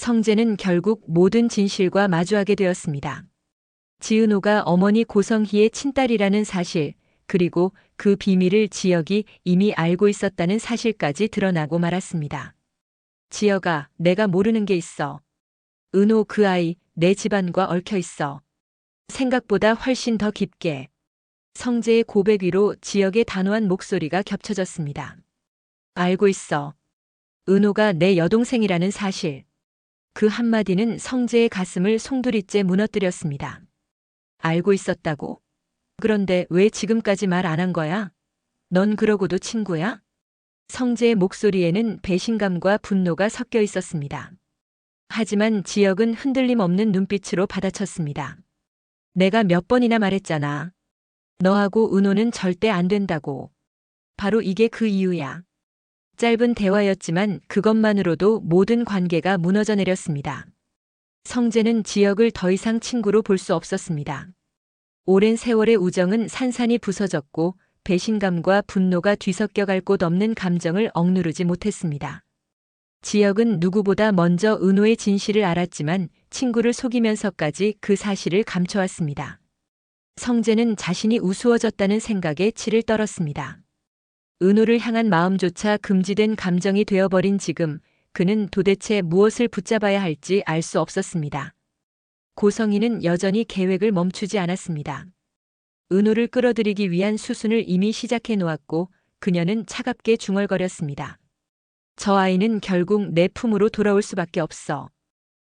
성재는 결국 모든 진실과 마주하게 되었습니다. 지은호가 어머니 고성희의 친딸이라는 사실, 그리고 그 비밀을 지혁이 이미 알고 있었다는 사실까지 드러나고 말았습니다. 지혁아, 내가 모르는 게 있어. 은호 그 아이 내 집안과 얽혀 있어. 생각보다 훨씬 더 깊게. 성재의 고백 위로 지혁의 단호한 목소리가 겹쳐졌습니다. 알고 있어. 은호가 내 여동생이라는 사실. 그 한마디는 성재의 가슴을 송두리째 무너뜨렸습니다. 알고 있었다고? 그런데 왜 지금까지 말 안 한 거야? 넌 그러고도 친구야? 성재의 목소리에는 배신감과 분노가 섞여 있었습니다. 하지만 지혁은 흔들림 없는 눈빛으로 받아쳤습니다. 내가 몇 번이나 말했잖아. 너하고 은호는 절대 안 된다고. 바로 이게 그 이유야. 짧은 대화였지만 그것만으로도 모든 관계가 무너져 내렸습니다. 성재는 지혁을 더 이상 친구로 볼 수 없었습니다. 오랜 세월의 우정은 산산이 부서졌고 배신감과 분노가 뒤섞여 갈 곳 없는 감정을 억누르지 못했습니다. 지혁은 누구보다 먼저 은호의 진실을 알았지만 친구를 속이면서까지 그 사실을 감춰왔습니다. 성재는 자신이 우스워졌다는 생각에 치를 떨었습니다. 은호를 향한 마음조차 금지된 감정이 되어버린 지금 그는 도대체 무엇을 붙잡아야 할지 알 수 없었습니다. 고성희는 여전히 계획을 멈추지 않았습니다. 은호를 끌어들이기 위한 수순을 이미 시작해 놓았고 그녀는 차갑게 중얼거렸습니다. 저 아이는 결국 내 품으로 돌아올 수밖에 없어.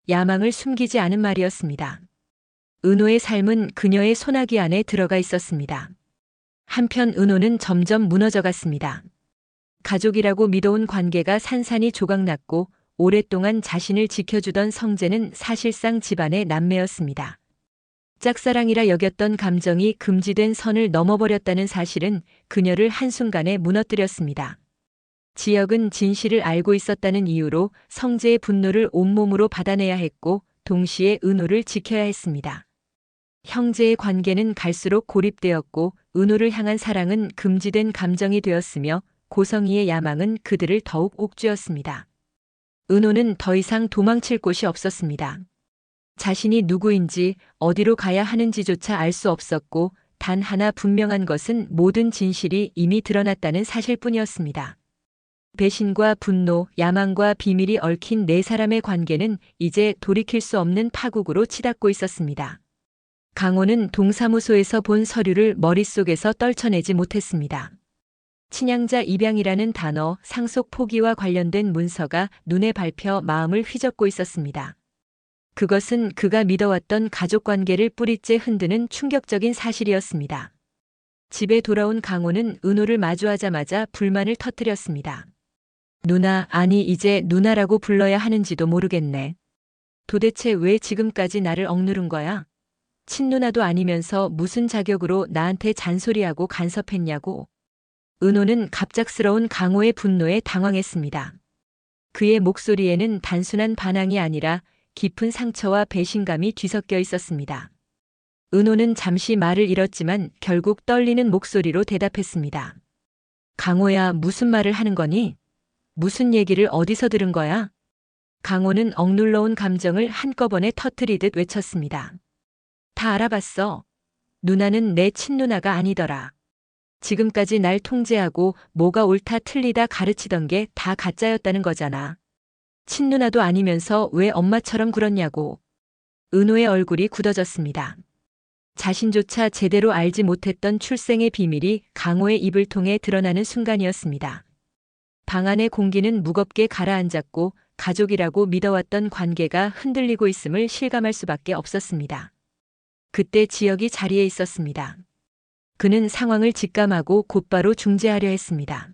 야망을 숨기지 않은 말이었습니다. 은호의 삶은 그녀의 소나기 안에 들어가 있었습니다. 한편 은호는 점점 무너져갔습니다. 가족이라고 믿어온 관계가 산산이 조각났고 오랫동안 자신을 지켜주던 성재는 사실상 집안의 남매였습니다. 짝사랑이라 여겼던 감정이 금지된 선을 넘어버렸다는 사실은 그녀를 한순간에 무너뜨렸습니다. 지혁은 진실을 알고 있었다는 이유로 성재의 분노를 온몸으로 받아내야 했고 동시에 은호를 지켜야 했습니다. 형제의 관계는 갈수록 고립되었고 은호를 향한 사랑은 금지된 감정이 되었으며 고성희의 야망은 그들을 더욱 옥죄었습니다. 은호는 더 이상 도망칠 곳이 없었습니다. 자신이 누구인지 어디로 가야 하는지조차 알 수 없었고 단 하나 분명한 것은 모든 진실이 이미 드러났다는 사실뿐이었습니다. 배신과 분노, 야망과 비밀이 얽힌 네 사람의 관계는 이제 돌이킬 수 없는 파국으로 치닫고 있었습니다. 강호는 동사무소에서 본 서류를 머릿속에서 떨쳐내지 못했습니다. 친양자 입양이라는 단어, 상속 포기와 관련된 문서가 눈에 밟혀 마음을 휘젓고 있었습니다. 그것은 그가 믿어왔던 가족관계를 뿌리째 흔드는 충격적인 사실이었습니다. 집에 돌아온 강호는 은호를 마주하자마자 불만을 터뜨렸습니다. 누나, 아니 이제 누나라고 불러야 하는지도 모르겠네. 도대체 왜 지금까지 나를 억누른 거야? 친누나도 아니면서 무슨 자격으로 나한테 잔소리하고 간섭했냐고. 은호는 갑작스러운 강호의 분노에 당황했습니다. 그의 목소리에는 단순한 반항이 아니라 깊은 상처와 배신감이 뒤섞여 있었습니다. 은호는 잠시 말을 잃었지만 결국 떨리는 목소리로 대답했습니다. 강호야, 무슨 말을 하는 거니? 무슨 얘기를 어디서 들은 거야? 강호는 억눌러온 감정을 한꺼번에 터뜨리듯 외쳤습니다. 다 알아봤어. 누나는 내 친누나가 아니더라. 지금까지 날 통제하고 뭐가 옳다 틀리다 가르치던 게 다 가짜였다는 거잖아. 친누나도 아니면서 왜 엄마처럼 굴었냐고. 은호의 얼굴이 굳어졌습니다. 자신조차 제대로 알지 못했던 출생의 비밀이 강호의 입을 통해 드러나는 순간이었습니다. 방 안의 공기는 무겁게 가라앉았고 가족이라고 믿어왔던 관계가 흔들리고 있음을 실감할 수밖에 없었습니다. 그때 지혁이 자리에 있었습니다. 그는 상황을 직감하고 곧바로 중재하려 했습니다.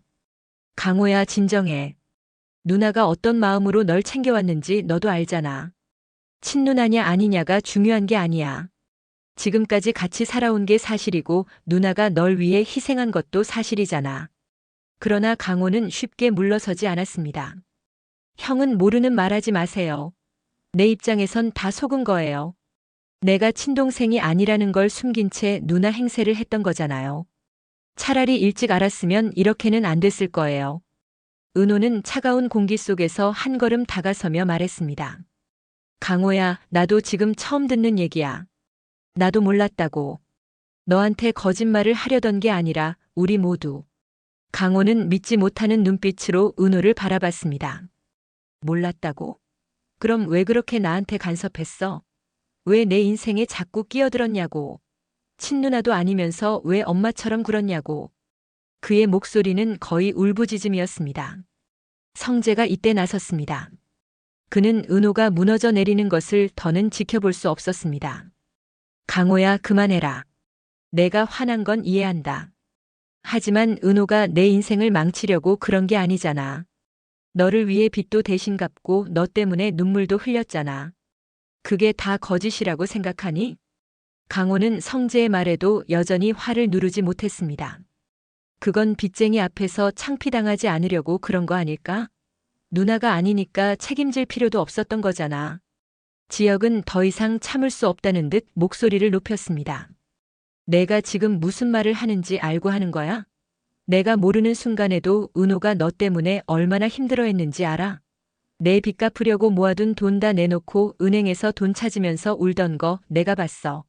강호야, 진정해. 누나가 어떤 마음으로 널 챙겨왔는지 너도 알잖아. 친누나냐 아니냐가 중요한 게 아니야. 지금까지 같이 살아온 게 사실이고 누나가 널 위해 희생한 것도 사실이잖아. 그러나 강호는 쉽게 물러서지 않았습니다. 형은 모르는 말하지 마세요. 내 입장에선 다 속은 거예요. 내가 친동생이 아니라는 걸 숨긴 채 누나 행세를 했던 거잖아요. 차라리 일찍 알았으면 이렇게는 안 됐을 거예요. 은호는 차가운 공기 속에서 한 걸음 다가서며 말했습니다. 강호야, 나도 지금 처음 듣는 얘기야. 나도 몰랐다고. 너한테 거짓말을 하려던 게 아니라 우리 모두. 강호는 믿지 못하는 눈빛으로 은호를 바라봤습니다. 몰랐다고? 그럼 왜 그렇게 나한테 간섭했어? 왜 내 인생에 자꾸 끼어들었냐고. 친누나도 아니면서 왜 엄마처럼 굴었냐고. 그의 목소리는 거의 울부짖음이었습니다. 성재가 이때 나섰습니다. 그는 은호가 무너져 내리는 것을 더는 지켜볼 수 없었습니다. 강호야, 그만해라. 내가 화난 건 이해한다. 하지만 은호가 내 인생을 망치려고 그런 게 아니잖아. 너를 위해 빚도 대신 갚고 너 때문에 눈물도 흘렸잖아. 그게 다 거짓이라고 생각하니? 강호는 성재의 말에도 여전히 화를 누르지 못했습니다. 그건 빚쟁이 앞에서 창피당하지 않으려고 그런 거 아닐까? 누나가 아니니까 책임질 필요도 없었던 거잖아. 지혁은 더 이상 참을 수 없다는 듯 목소리를 높였습니다. 내가 지금 무슨 말을 하는지 알고 하는 거야? 내가 모르는 순간에도 은호가 너 때문에 얼마나 힘들어했는지 알아? 내 빚 갚으려고 모아둔 돈 다 내놓고 은행에서 돈 찾으면서 울던 거 내가 봤어.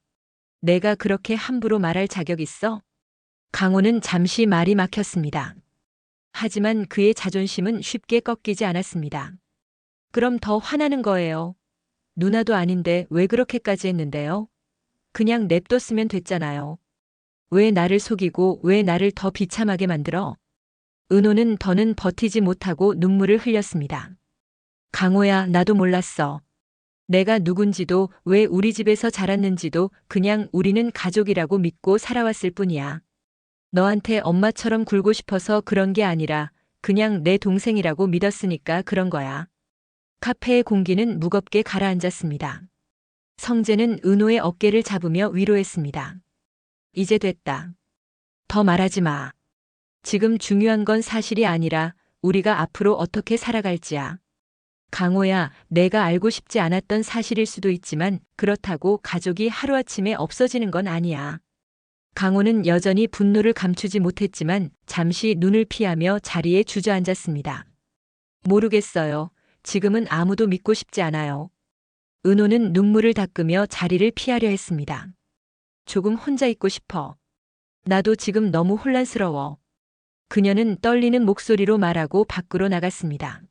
내가 그렇게 함부로 말할 자격 있어? 강호는 잠시 말이 막혔습니다. 하지만 그의 자존심은 쉽게 꺾이지 않았습니다. 그럼 더 화나는 거예요. 누나도 아닌데 왜 그렇게까지 했는데요? 그냥 냅뒀으면 됐잖아요. 왜 나를 속이고 왜 나를 더 비참하게 만들어? 은호는 더는 버티지 못하고 눈물을 흘렸습니다. 강호야, 나도 몰랐어. 내가 누군지도 왜 우리 집에서 자랐는지도 그냥 우리는 가족이라고 믿고 살아왔을 뿐이야. 너한테 엄마처럼 굴고 싶어서 그런 게 아니라 그냥 내 동생이라고 믿었으니까 그런 거야. 카페의 공기는 무겁게 가라앉았습니다. 성재는 은호의 어깨를 잡으며 위로했습니다. 이제 됐다. 더 말하지 마. 지금 중요한 건 사실이 아니라 우리가 앞으로 어떻게 살아갈지야. 강호야, 내가 알고 싶지 않았던 사실일 수도 있지만 그렇다고 가족이 하루아침에 없어지는 건 아니야. 강호는 여전히 분노를 감추지 못했지만 잠시 눈을 피하며 자리에 주저앉았습니다. 모르겠어요. 지금은 아무도 믿고 싶지 않아요. 은호는 눈물을 닦으며 자리를 피하려 했습니다. 조금 혼자 있고 싶어. 나도 지금 너무 혼란스러워. 그녀는 떨리는 목소리로 말하고 밖으로 나갔습니다.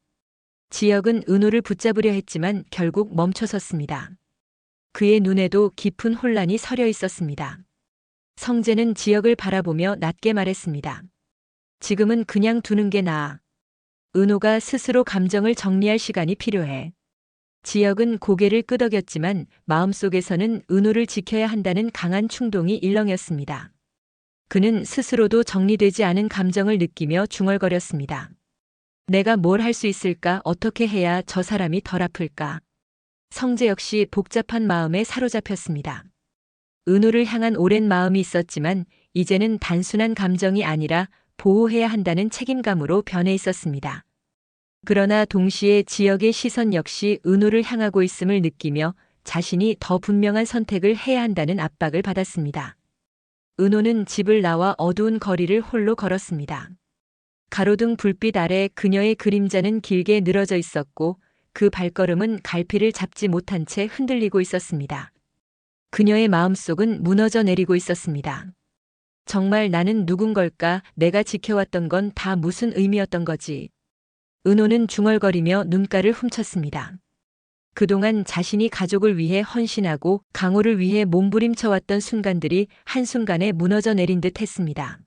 지혁은 은호를 붙잡으려 했지만 결국 멈춰섰습니다. 그의 눈에도 깊은 혼란이 서려 있었습니다. 성재는 지혁을 바라보며 낮게 말했습니다. 지금은 그냥 두는 게 나아. 은호가 스스로 감정을 정리할 시간이 필요해. 지혁은 고개를 끄덕였지만 마음속에서는 은호를 지켜야 한다는 강한 충동이 일렁였습니다. 그는 스스로도 정리되지 않은 감정을 느끼며 중얼거렸습니다. 내가 뭘 할 수 있을까? 어떻게 해야 저 사람이 덜 아플까? 성재 역시 복잡한 마음에 사로잡혔습니다. 은호를 향한 오랜 마음이 있었지만 이제는 단순한 감정이 아니라 보호해야 한다는 책임감으로 변해 있었습니다. 그러나 동시에 지역의 시선 역시 은호를 향하고 있음을 느끼며 자신이 더 분명한 선택을 해야 한다는 압박을 받았습니다. 은호는 집을 나와 어두운 거리를 홀로 걸었습니다. 가로등 불빛 아래 그녀의 그림자는 길게 늘어져 있었고 그 발걸음은 갈피를 잡지 못한 채 흔들리고 있었습니다. 그녀의 마음속은 무너져 내리고 있었습니다. 정말 나는 누군 걸까? 내가 지켜왔던 건 다 무슨 의미였던 거지? 은호는 중얼거리며 눈가를 훔쳤습니다. 그동안 자신이 가족을 위해 헌신하고 강호를 위해 몸부림쳐왔던 순간들이 한순간에 무너져 내린 듯 했습니다.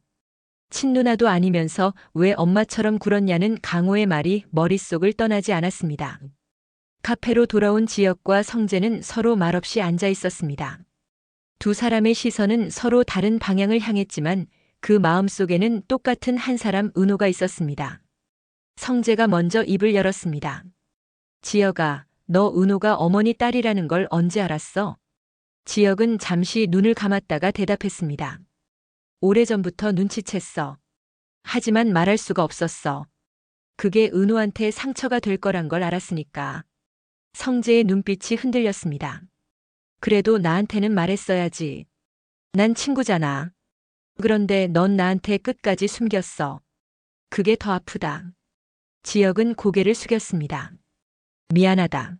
친누나도 아니면서 왜 엄마처럼 굴었냐는 강호의 말이 머릿속을 떠나지 않았습니다. 카페로 돌아온 지혁과 성재는 서로 말없이 앉아 있었습니다. 두 사람의 시선은 서로 다른 방향을 향했지만 그 마음속에는 똑같은 한 사람 은호가 있었습니다. 성재가 먼저 입을 열었습니다. 지혁아, 너 은호가 어머니 딸이라는 걸 언제 알았어? 지혁은 잠시 눈을 감았다가 대답했습니다. 오래전부터 눈치챘어. 하지만 말할 수가 없었어. 그게 은호한테 상처가 될 거란 걸 알았으니까. 성재의 눈빛이 흔들렸습니다. 그래도 나한테는 말했어야지. 난 친구잖아. 그런데 넌 나한테 끝까지 숨겼어. 그게 더 아프다. 지혁은 고개를 숙였습니다. 미안하다.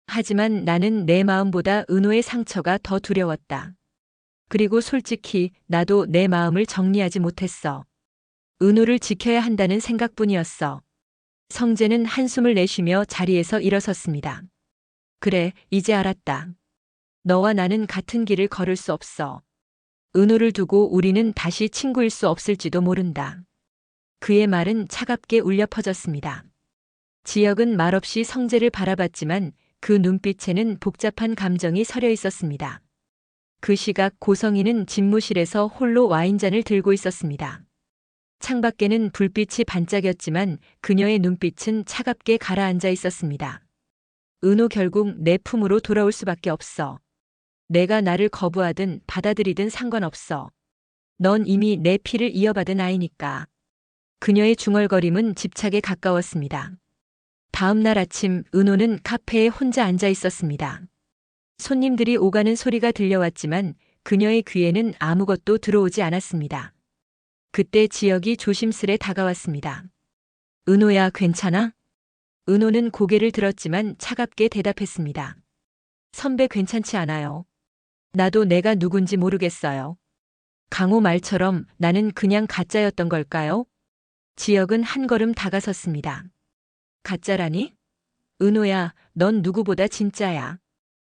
하지만 나는 내 마음보다 은호의 상처가 더 두려웠다. 그리고 솔직히 나도 내 마음을 정리하지 못했어. 은호를 지켜야 한다는 생각뿐이었어. 성재는 한숨을 내쉬며 자리에서 일어섰습니다. 그래, 이제 알았다. 너와 나는 같은 길을 걸을 수 없어. 은호를 두고 우리는 다시 친구일 수 없을지도 모른다. 그의 말은 차갑게 울려 퍼졌습니다. 지혁은 말없이 성재를 바라봤지만 그 눈빛에는 복잡한 감정이 서려 있었습니다. 그 시각 고성이는 집무실에서 홀로 와인잔을 들고 있었습니다. 창밖에는 불빛이 반짝였지만 그녀의 눈빛은 차갑게 가라앉아 있었습니다. 은호, 결국 내 품으로 돌아올 수밖에 없어. 내가 나를 거부하든 받아들이든 상관없어. 넌 이미 내 피를 이어받은 아이니까. 그녀의 중얼거림은 집착에 가까웠습니다. 다음 날 아침 은호는 카페에 혼자 앉아 있었습니다. 손님들이 오가는 소리가 들려왔지만 그녀의 귀에는 아무것도 들어오지 않았습니다. 그때 지혁이 조심스레 다가왔습니다. 은호야, 괜찮아? 은호는 고개를 들었지만 차갑게 대답했습니다. 선배, 괜찮지 않아요. 나도 내가 누군지 모르겠어요. 강호 말처럼 나는 그냥 가짜였던 걸까요? 지혁은 한 걸음 다가섰습니다. 가짜라니? 은호야, 넌 누구보다 진짜야.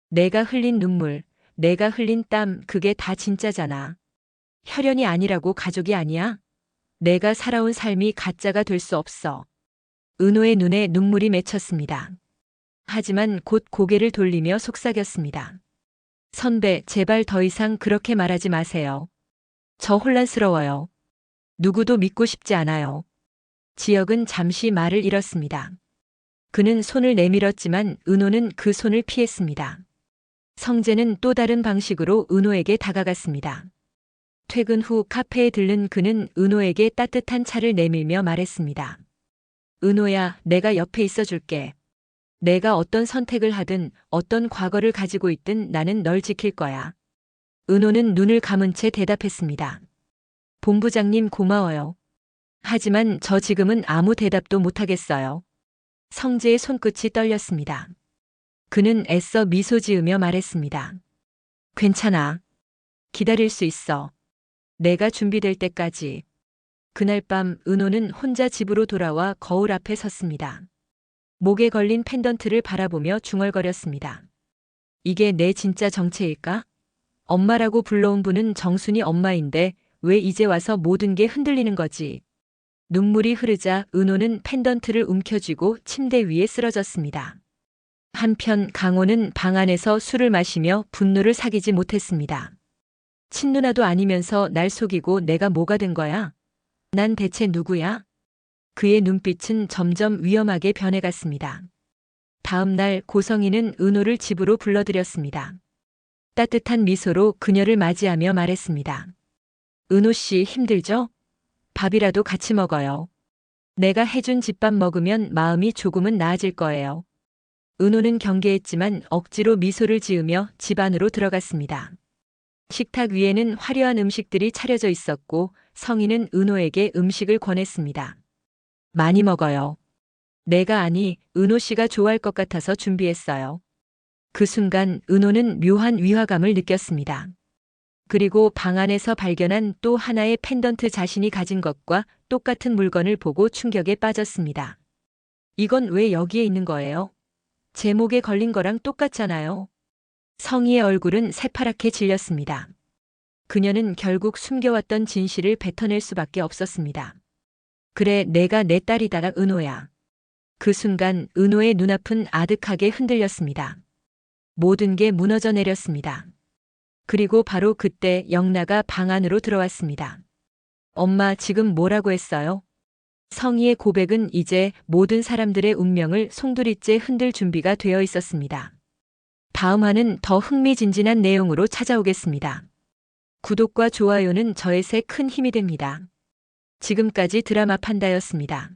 내가 흘린 눈물, 내가 흘린 땀, 그게 다 진짜잖아. 혈연이 아니라고 가족이 아니야? 내가 살아온 삶이 가짜가 될 수 없어. 은호의 눈에 눈물이 맺혔습니다. 하지만 곧 고개를 돌리며 속삭였습니다. 선배, 제발 더 이상 그렇게 말하지 마세요. 저 혼란스러워요. 누구도 믿고 싶지 않아요. 지혁은 잠시 말을 잃었습니다. 그는 손을 내밀었지만 은호는 그 손을 피했습니다. 성재는 또 다른 방식으로 은호에게 다가갔습니다. 퇴근 후 카페에 들른 그는 은호에게 따뜻한 차를 내밀며 말했습니다. 은호야, 내가 옆에 있어줄게. 내가 어떤 선택을 하든 어떤 과거를 가지고 있든 나는 널 지킬 거야. 은호는 눈을 감은 채 대답했습니다. 본부장님, 고마워요. 하지만 저 지금은 아무 대답도 못하겠어요. 성재의 손끝이 떨렸습니다. 그는 애써 미소 지으며 말했습니다. 괜찮아. 기다릴 수 있어. 내가 준비될 때까지. 그날 밤 은호는 혼자 집으로 돌아와 거울 앞에 섰습니다. 목에 걸린 펜던트를 바라보며 중얼거렸습니다. 이게 내 진짜 정체일까? 엄마라고 불러온 분은 정순이 엄마인데 왜 이제 와서 모든 게 흔들리는 거지? 눈물이 흐르자 은호는 펜던트를 움켜쥐고 침대 위에 쓰러졌습니다. 한편 강호는 방 안에서 술을 마시며 분노를 사귀지 못했습니다. 친누나도 아니면서 날 속이고 내가 뭐가 된 거야? 난 대체 누구야? 그의 눈빛은 점점 위험하게 변해갔습니다. 다음 날 고성이는 은호를 집으로 불러들였습니다. 따뜻한 미소로 그녀를 맞이하며 말했습니다. 은호 씨, 힘들죠? 밥이라도 같이 먹어요. 내가 해준 집밥 먹으면 마음이 조금은 나아질 거예요. 은호는 경계했지만 억지로 미소를 지으며 집 안으로 들어갔습니다. 식탁 위에는 화려한 음식들이 차려져 있었고 성희는 은호에게 음식을 권했습니다. 많이 먹어요. 내가 아니, 은호 씨가 좋아할 것 같아서 준비했어요. 그 순간 은호는 묘한 위화감을 느꼈습니다. 그리고 방 안에서 발견한 또 하나의 펜던트, 자신이 가진 것과 똑같은 물건을 보고 충격에 빠졌습니다. 이건 왜 여기에 있는 거예요? 제 목에 걸린 거랑 똑같잖아요. 성희의 얼굴은 새파랗게 질렸습니다. 그녀는 결국 숨겨왔던 진실을 뱉어낼 수밖에 없었습니다. 그래, 내가 내 딸이다, 은호야. 그 순간 은호의 눈앞은 아득하게 흔들렸습니다. 모든 게 무너져 내렸습니다. 그리고 바로 그때 영나가 방 안으로 들어왔습니다. 엄마, 지금 뭐라고 했어요? 성희의 고백은 이제 모든 사람들의 운명을 송두리째 흔들 준비가 되어 있었습니다. 다음 화는 더 흥미진진한 내용으로 찾아오겠습니다. 구독과 좋아요는 저의 새 큰 힘이 됩니다. 지금까지 드라마 판다였습니다.